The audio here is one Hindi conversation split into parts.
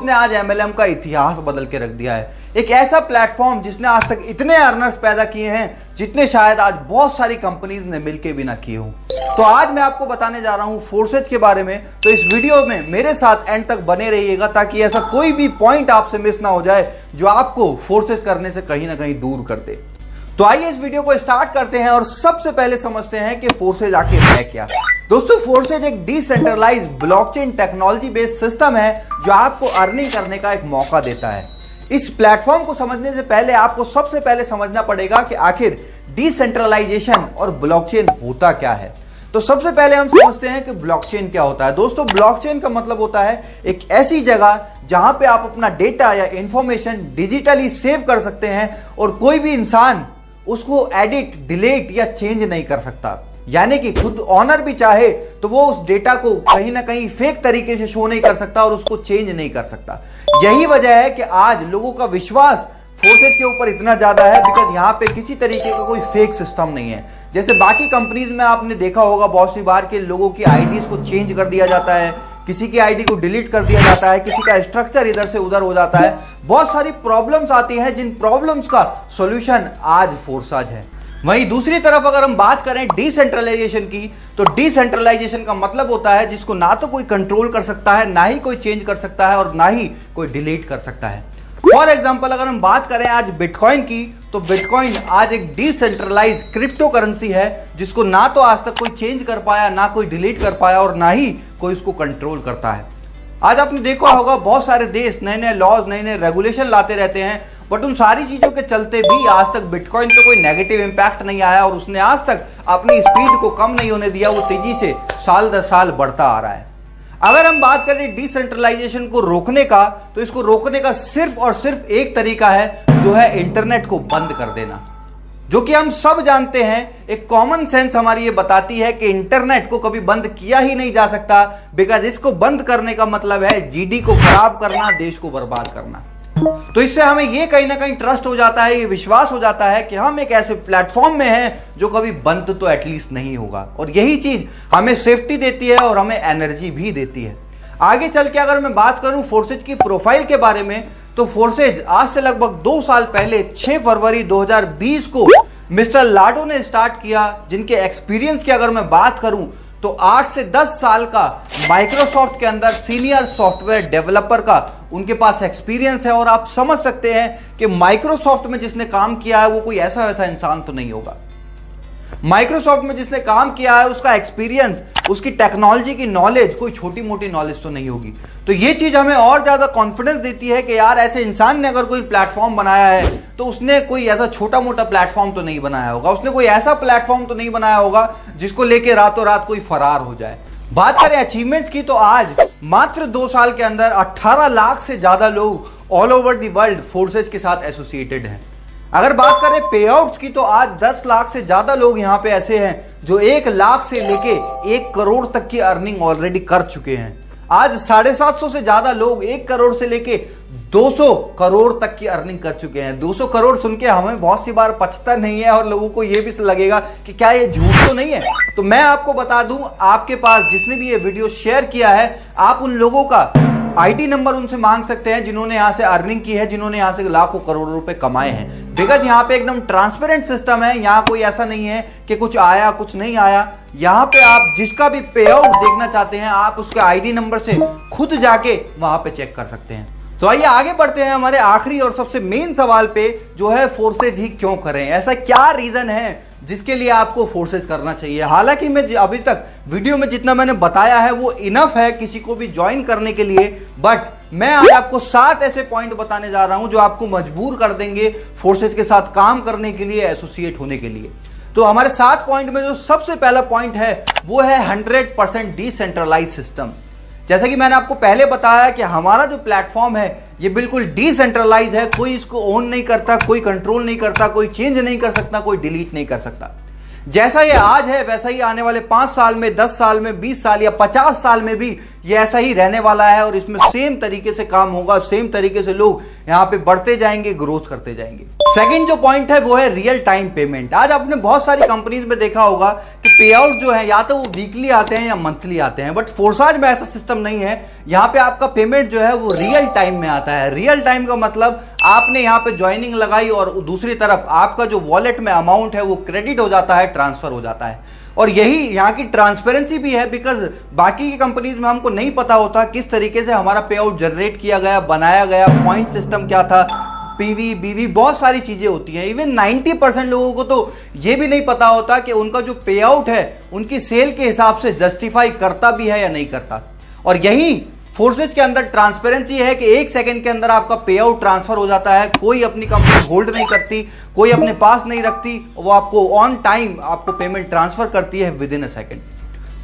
उसने आज एमएलएम का इतिहास बदल के रख दिया है। एक ऐसा प्लेटफॉर्म जिसने आज तक इतने अर्नर्स पैदा किए हैं जितने शायद आज बहुत सारी कंपनीज ने मिलके भी ना किए हों। तो आज मैं आपको बताने जा रहा हूं फोर्सेज के बारे में, तो इस वीडियो में मेरे साथ एंड तक बने रहिएगा ताकि ऐसा कोई भी पॉइंट आपसे मिस ना हो जाए जो आपको फोर्सेज करने से कहीं ना कहीं दूर कर दे। तो आइए इस वीडियो को स्टार्ट करते हैं और सबसे पहले समझते हैं कि फोर्सेज आखिर है क्या। दोस्तों, फोर्सेज एक decentralize blockchain technology based system है जो आपको अर्निंग करने का एक मौका देता है। इस प्लेटफॉर्म को समझने से पहले आपको सबसे पहले समझना पड़ेगा कि आखिर डिसेंट्रलाइजेशन और ब्लॉकचेन होता क्या है। तो सबसे पहले हम समझते हैं कि ब्लॉकचेन क्या होता है। दोस्तों, ब्लॉकचेन का मतलब होता है एक ऐसी जगह जहां पे आप अपना डेटा या इंफॉर्मेशन डिजिटली सेव कर सकते हैं और कोई भी इंसान उसको एडिट, डिलीट या चेंज नहीं कर सकता। यानी कि खुद ऑनर भी चाहे तो वो उस डेटा को कहीं ना कहीं फेक तरीके से शो नहीं कर सकता और उसको चेंज नहीं कर सकता। यही वजह है कि आज लोगों का विश्वास फोर्सेज के ऊपर इतना ज्यादा है बिकॉज यहाँ पे किसी तरीके का कोई फेक सिस्टम नहीं है। जैसे बाकी कंपनीज में आपने देखा होगा बहुत सी बार के लोगों की आईडीज को चेंज कर दिया जाता है, किसी की आईडी को डिलीट कर दिया जाता है, किसी का स्ट्रक्चर इधर से उधर हो जाता है। बहुत सारी प्रॉब्लम्स आती हैं जिन प्रॉब्लम्स का सॉल्यूशन आज फोर्सेज है। वहीं दूसरी तरफ अगर हम बात करें डिसेंट्रलाइजेशन की, तो डिसेंट्रलाइजेशन का मतलब होता है जिसको ना तो कोई कंट्रोल कर सकता है, ना ही कोई चेंज कर सकता है और ना ही कोई डिलीट कर सकता है। फॉर एग्जाम्पल अगर हम बात करें आज बिटकॉइन की, तो बिटकॉइन आज एक डिसेंट्रलाइज क्रिप्टो करेंसी है जिसको ना तो आज तक कोई चेंज कर पाया, ना कोई डिलीट कर पाया और ना ही कोई इसको कंट्रोल करता है। आज आपने देखा होगा बहुत सारे देश नए नए लॉज, नए नए रेगुलेशन लाते रहते हैं, बट उन सारी चीजों के चलते भी आज तक बिटकॉइन पे कोई नेगेटिव इंपैक्ट नहीं आया और उसने आज तक अपनी स्पीड को कम नहीं होने दिया। वो तेजी से साल दर साल बढ़ता आ रहा है। अगर हम बात करें डिसेंट्रलाइजेशन को रोकने का, तो इसको रोकने का सिर्फ और सिर्फ एक तरीका है, जो है इंटरनेट को बंद कर देना। जो कि हम सब जानते हैं, एक कॉमन सेंस हमारी ये बताती है कि इंटरनेट को कभी बंद किया ही नहीं जा सकता बिकॉज इसको बंद करने का मतलब है जीडी को खराब करना, देश को बर्बाद करना। तो इससे हमें ये कहीं ना कहीं ट्रस्ट हो जाता है, ये विश्वास हो जाता है कि हम एक ऐसे प्लेटफॉर्म में हैं जो कभी बंद तो एटलीस्ट नहीं होगा, और यही चीज हमें सेफ्टी देती है और हमें एनर्जी भी देती है। आगे चल के अगर मैं बात करूं फोर्सेज की प्रोफाइल के बारे में, तो फोर्सेज आज से लगभग 2 साल पहले 6 फरवरी 2020 को मिस्टर लाडो ने स्टार्ट किया, जिनके एक्सपीरियंस की अगर मैं बात करूं तो 8 से 10 साल का माइक्रोसॉफ्ट के अंदर सीनियर सॉफ्टवेयर डेवलपर का उनके पास एक्सपीरियंस है। और आप समझ सकते हैं कि माइक्रोसॉफ्ट में जिसने काम किया है वो कोई ऐसा वैसा इंसान तो नहीं होगा। माइक्रोसॉफ्ट में जिसने काम किया है उसका एक्सपीरियंस, उसकी टेक्नोलॉजी की नॉलेज कोई छोटी मोटी नॉलेज तो नहीं होगी। तो ये चीज हमें और ज्यादा कॉन्फिडेंस देती है कि यार ऐसे इंसान ने अगर कोई प्लेटफॉर्म बनाया है तो उसने कोई ऐसा छोटा मोटा प्लेटफॉर्म तो नहीं बनाया होगा, उसने कोई ऐसा प्लेटफॉर्म तो नहीं बनाया होगा जिसको लेके रातों रात कोई फरार हो जाए। बात करें अचीवमेंट्स की, तो आज मात्र 2 साल के अंदर 18 लाख से ज्यादा लोग all over the world forces के साथ एसोसिएटेड हैं। अगर बात करें पे आउट्स की, तो आज 10 लाख से ज्यादा लोग यहाँ पे ऐसे हैं जो 1 लाख से लेके 1 करोड़ तक की अर्निंग ऑलरेडी कर चुके हैं। आज 750 से ज्यादा लोग 1 करोड़ से लेके 200 करोड़ तक की अर्निंग कर चुके हैं। 200 करोड़ सुन के हमें बहुत सी बार पचता नहीं है और लोगों को यह भी लगेगा कि क्या ये झूठ तो नहीं है। तो मैं आपको बता दूं, आपके पास जिसने भी ये वीडियो शेयर किया है, आप उन लोगों का आईडी नंबर उनसे मांग सकते हैं जिन्होंने यहां से अर्निंग की है, जिन्होंने यहां से लाखों करोड़ों रुपए कमाए हैं। बिकॉज यहाँ पे एकदम ट्रांसपेरेंट सिस्टम है, यहाँ कोई ऐसा नहीं है कि कुछ आया कुछ नहीं आया। यहाँ पे आप जिसका भी पे आउट देखना चाहते हैं, आप उसके आईडी नंबर से खुद जाके वहां पे चेक कर सकते हैं। तो आइए आगे बढ़ते हैं हमारे आखिरी और सबसे मेन सवाल पे, जो है फोर्सेज ही क्यों करें। ऐसा क्या रीजन है जिसके लिए आपको फोर्सेज करना चाहिए। हालांकि मैं अभी तक वीडियो में जितना मैंने बताया है वो इनफ है किसी को भी ज्वाइन करने के लिए, बट मैं आज आपको 7 ऐसे पॉइंट बताने जा रहा हूं जो आपको मजबूर कर देंगे फोर्सेज के साथ काम करने के लिए, एसोसिएट होने के लिए। तो हमारे 7 पॉइंट में जो सबसे पहला पॉइंट है वो है 100% डिसेंट्रलाइज सिस्टम। जैसा कि मैंने आपको पहले बताया कि हमारा जो प्लेटफॉर्म है ये बिल्कुल डिसेंट्रलाइज है, कोई इसको ओन नहीं करता, कोई कंट्रोल नहीं करता, कोई चेंज नहीं कर सकता, कोई डिलीट नहीं कर सकता। जैसा ये आज है वैसा ही आने वाले 5 साल में, 10 साल में, 20 साल या 50 साल में भी ये ऐसा ही रहने वाला है और इसमें सेम तरीके से काम होगा, सेम तरीके से लोग यहाँ पे बढ़ते जाएंगे, ग्रोथ करते जाएंगे। सेकंड जो पॉइंट है वो है रियल टाइम पेमेंट। आज आपने बहुत सारी कंपनीज में देखा होगा कि पे आउट जो है या तो वो वीकली आते हैं या मंथली आते हैं, बट फोर्साज में ऐसा सिस्टम नहीं है। यहाँ पे आपका पेमेंट जो है वो रियल टाइम में आता है। रियल टाइम का मतलब आपने यहाँ पे ज्वाइनिंग लगाई और दूसरी तरफ आपका जो वॉलेट में अमाउंट है वो क्रेडिट हो जाता है, ट्रांसफर हो जाता है। और यही यहाँ की ट्रांसपेरेंसी भी है, बिकॉज बाकी की कंपनीज में हमको नहीं पता होता किस तरीके से हमारा पे आउट जनरेट किया गया, बनाया गया, पॉइंट सिस्टम क्या था, पीवी बीवी बहुत सारी चीजें होती हैं। इवन 90% लोगों को तो ये भी नहीं पता होता कि उनका जो पे आउट है उनकी सेल के हिसाब से जस्टिफाई करता भी है या नहीं करता। और यही फोर्सेज के अंदर ट्रांसपेरेंसी है कि 1 सेकंड के अंदर आपका पे आउट ट्रांसफर हो जाता है। कोई अपनी कंपनी होल्ड नहीं करती, कोई अपने पास नहीं रखती, वो आपको ऑन टाइम आपको पेमेंट ट्रांसफर करती है with in a second.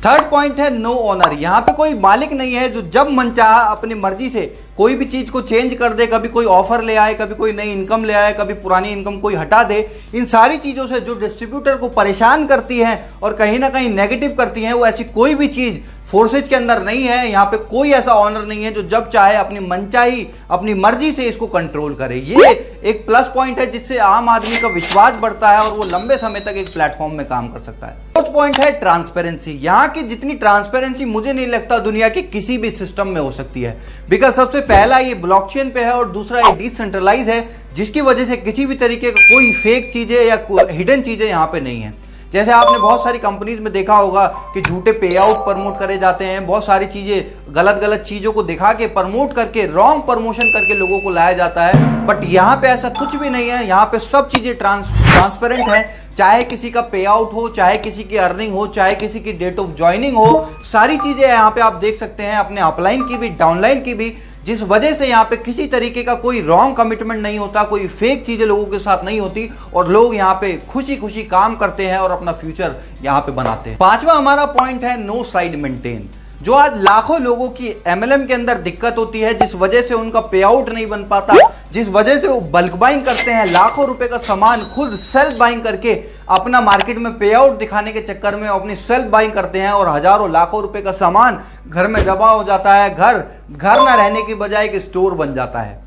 Third point है नो ओनर। यहाँ पे कोई मालिक नहीं है जो जब मन चाहा अपनी मर्जी से कोई भी चीज को चेंज कर दे, कभी कोई ऑफर ले आए, कभी कोई नई इनकम ले आए, कभी पुरानी इनकम कोई हटा दे। इन सारी चीजों से जो डिस्ट्रीब्यूटर को परेशान करती है और कहीं ना कहीं नेगेटिव करती है, वो ऐसी कोई भी चीज फोर्सेज के अंदर नहीं है। यहाँ पे कोई ऐसा ऑनर नहीं है जो जब चाहे अपनी मनचाही अपनी मर्जी से इसको कंट्रोल करे। ये एक प्लस पॉइंट है जिससे आम आदमी का विश्वास बढ़ता है और वो लंबे समय तक एक प्लेटफॉर्म में काम कर सकता है। फोर्थ पॉइंट है ट्रांसपेरेंसी। यहाँ की जितनी ट्रांसपेरेंसी मुझे नहीं लगता दुनिया के किसी भी सिस्टम में हो सकती है, बिकॉज सबसे पहला ये ब्लॉकचेन पे है और दूसरा ये डिसेंट्रलाइज है, जिसकी वजह से किसी भी तरीके का कोई फेक चीजें या हिडन चीजें यहाँ पे नहीं है। जैसे आपने बहुत सारी कंपनीज में देखा होगा कि झूठे पे आउट प्रमोट करे जाते हैं, बहुत सारी चीजें गलत गलत चीजों को दिखा के प्रमोट करके रॉन्ग प्रमोशन करके लोगों को लाया जाता है। बट यहाँ पे ऐसा कुछ भी नहीं है। यहाँ पे सब चीजें ट्रांसपेरेंट है। चाहे किसी का पे आउट हो, चाहे किसी की अर्निंग हो, चाहे किसी की डेट ऑफ ज्वाइनिंग हो, सारी चीजें यहाँ पे आप देख सकते हैं, अपने अपलाइन की भी डाउनलाइन की भी, जिस वजह से यहाँ पे किसी तरीके का कोई रॉन्ग कमिटमेंट नहीं होता, कोई फेक चीजें लोगों के साथ नहीं होती और लोग यहाँ पे खुशी खुशी काम करते हैं और अपना फ्यूचर यहाँ पे बनाते हैं। पांचवा हमारा पॉइंट है नो साइड मेंटेन। जो आज लाखों लोगों की एमएलएम के अंदर दिक्कत होती है, जिस वजह से उनका पे आउट नहीं बन पाता, जिस वजह से वो बल्क बाइंग करते हैं, लाखों रुपए का सामान खुद सेल्फ बाइंग करके अपना मार्केट में पे आउट दिखाने के चक्कर में अपनी सेल्फ बाइंग करते हैं और हजारों लाखों रुपए का सामान घर में जमा हो जाता है। घर ना रहने की बजाय एक स्टोर बन जाता है।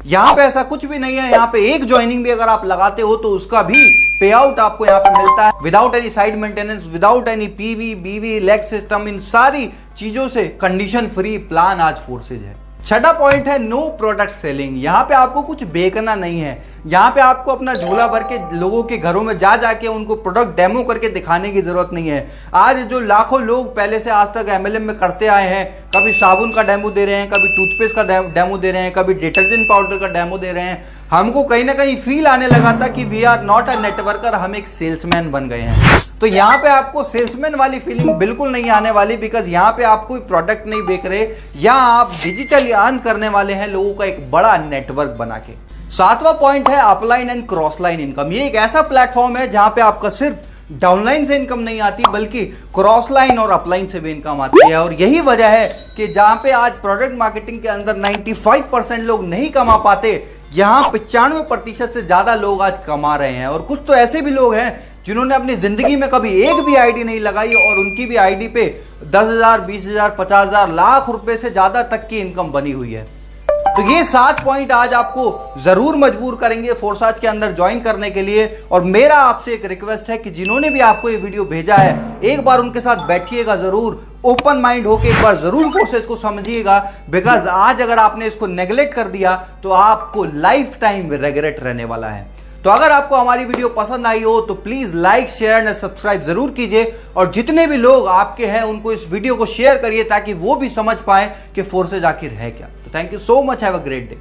यहाँ पे ऐसा कुछ भी नहीं है। यहाँ पे एक ज्वाइनिंग भी अगर आप लगाते हो तो उसका भी पे आउट आपको यहाँ पे मिलता है without any side maintenance, without any PV बीवी लेग सिस्टम। इन सारी चीजों से कंडीशन फ्री प्लान आज फोर्सेज है। छठा पॉइंट है नो प्रोडक्ट सेलिंग। यहाँ पे आपको कुछ बेचना नहीं है। यहाँ पे आपको अपना झोला भर के लोगों के घरों में जा जाके उनको प्रोडक्ट डेमो करके दिखाने की जरूरत नहीं है। आज जो लाखों लोग पहले से आज तक एमएलएम में करते आए हैं, कभी साबुन का डेमो दे रहे हैं, कभी टूथपेस्ट का डेमो दे रहे हैं, कभी डिटर्जेंट पाउडर का डेमो दे रहे हैं, हमको कहीं ना कहीं फील आने लगा था कि we are not a networker, हम एक सेल्समैन बन गए हैं। तो यहाँ पे आपको सेल्समैन वाली फीलिंग बिल्कुल नहीं आने वाली, बिकॉज यहाँ पे आप कोई प्रोडक्ट नहीं बेच रहे, यहाँ आप डिजिटली अर्न करने वाले हैं लोगों का एक बड़ा नेटवर्क बना के। सातवां पॉइंट है upline and cross line income. ये एक ऐसा प्लेटफॉर्म है जहां पे आपका सिर्फ डाउनलाइन से इनकम नहीं आती, बल्कि क्रॉस लाइन और अपलाइन से भी इनकम आती है। और यही वजह है कि जहां पे आज प्रोडक्ट मार्केटिंग के अंदर 95% लोग नहीं कमा पाते, यहाँ 95% से ज्यादा लोग आज कमा रहे हैं। और कुछ तो ऐसे भी लोग हैं जिन्होंने अपनी जिंदगी में कभी एक भी आईडी नहीं लगाई और उनकी भी आईडी पे 10,000, 20,000, 50,000, लाख रुपए से ज्यादा तक की इनकम बनी हुई है। तो ये 7 पॉइंट आज आपको जरूर मजबूर करेंगे फोर्साज के अंदर ज्वाइन करने के लिए। और मेरा आपसे एक रिक्वेस्ट है कि जिन्होंने भी आपको ये वीडियो भेजा है, एक बार उनके साथ बैठिएगा जरूर, ओपन माइंड होके एक बार जरूर फोर्सेज को समझिएगा। बिकॉज आज अगर आपने इसको नेग्लेक्ट कर दिया तो आपको लाइफ टाइम रिग्रेट रहने वाला है। तो अगर आपको हमारी वीडियो पसंद आई हो तो please like share and subscribe जरूर कीजिए, और जितने भी लोग आपके हैं उनको इस वीडियो को शेयर करिए ताकि वो भी समझ पाए कि फोर्सेज आखिर है क्या। तो thank you so much, have a great day.